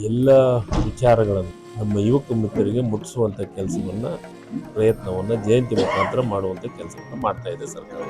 ಎಲ್ಲ ವಿಚಾರಗಳನ್ನು ನಮ್ಮ ಯುವಕ ಮಿತ್ರರಿಗೆ ಮುಟ್ಟಿಸುವಂಥ ಕೆಲಸವನ್ನು ಪ್ರಯತ್ನವನ್ನು ಜಯಂತಿ ಮುಖಾಂತರ ಮಾಡುವಂಥ ಕೆಲಸವನ್ನು ಮಾಡ್ತಾ ಇದೆ ಸರ್ಕಾರ.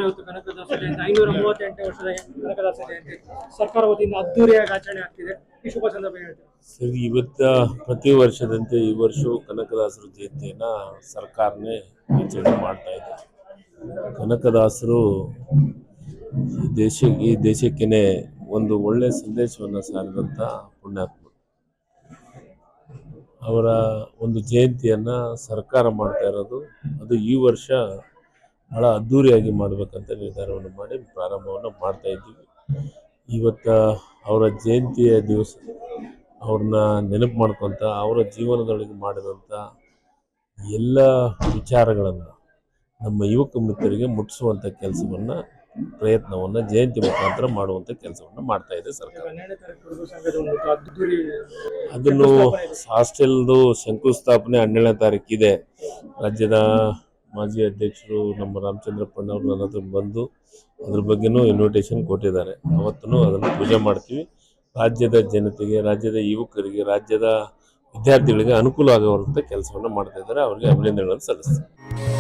ಇವತ್ತು ಕನಕದಾಸ ಜಯಂತಿ 538 ವರ್ಷದ ಕನಕದಾಸ ಜಯಂತಿ ಸರ್ಕಾರ ವತಿಯಿಂದ ಅದ್ದೂರಿಯಾಗಿ ಆಚರಣೆ ಆಗ್ತಿದೆ. ಈ ಶುಭ ಸಂದರ್ಭ ಹೇಳ್ತೀವಿ ಸರಿ, ಇವತ್ತು ಪ್ರತಿ ವರ್ಷದಂತೆ ಈ ವರ್ಷವೂ ಕನಕದಾಸರ ಜಯಂತಿಯನ್ನು ಸರ್ಕಾರನೇ ಆಚರಣೆ ಮಾಡ್ತಾ ಇದೆ. ಕನಕದಾಸರು ಈ ದೇಶಕ್ಕೇ ಒಂದು ಒಳ್ಳೆಯ ಸಂದೇಶವನ್ನು ಸಾರಿದಂಥ ಪುಣ್ಯಾತ್ಮ. ಅವರ ಒಂದು ಜಯಂತಿಯನ್ನು ಸರ್ಕಾರ ಮಾಡ್ತಾ ಇರೋದು, ಅದು ಈ ವರ್ಷ ಭಾಳ ಅದ್ಧೂರಿಯಾಗಿ ಮಾಡಬೇಕಂತ ನಿರ್ಧಾರವನ್ನು ಮಾಡಿ ಪ್ರಾರಂಭವನ್ನು ಮಾಡ್ತಾ ಇದ್ದೀವಿ. ಇವತ್ತು ಅವರ ಜಯಂತಿಯ ದಿವಸ ಅವ್ರನ್ನ ನೆನಪು ಮಾಡ್ಕೊತ ಅವರ ಜೀವನದೊಳಗೆ ಮಾಡಿದಂಥ ಎಲ್ಲ ವಿಚಾರಗಳನ್ನು ನಮ್ಮ ಯುವಕ ಮಿತ್ರರಿಗೆ ಮುಟ್ಟಿಸುವಂಥ ಕೆಲಸವನ್ನು ಪ್ರಯತ್ನವನ್ನು ಜಯಂತಿ ಮುಖಾಂತರ ಮಾಡುವಂಥ ಕೆಲಸವನ್ನು ಮಾಡ್ತಾ ಇದೆ ಸರ್ಕಾರ. ಅದನ್ನು ಹಾಸ್ಟೆಲ್ದು ಶಂಕುಸ್ಥಾಪನೆ 12ನೇ ತಾರೀಕು ಇದೆ. ರಾಜ್ಯದ ಮಾಜಿ ಅಧ್ಯಕ್ಷರು ನಮ್ಮ ರಾಮಚಂದ್ರಪ್ಪನವರು ನನ್ನ ಹತ್ರ ಬಂದು ಅದ್ರ ಬಗ್ಗೆನೂ ಇನ್ವಿಟೇಷನ್ ಕೊಟ್ಟಿದ್ದಾರೆ. ಅವತ್ತೂ ಅದನ್ನು ಪೂಜೆ ಮಾಡ್ತೀವಿ. ರಾಜ್ಯದ ಜನತೆಗೆ, ರಾಜ್ಯದ ಯುವಕರಿಗೆ, ರಾಜ್ಯದ ವಿದ್ಯಾರ್ಥಿಗಳಿಗೆ ಅನುಕೂಲ ಆಗುವಂಥ ಕೆಲಸವನ್ನು ಮಾಡ್ತಾ ಇದ್ದಾರೆ. ಅವರಿಗೆ ಅಭಿನಂದನೆಗಳನ್ನು ಸಲ್ಲಿಸ್ತೀವಿ.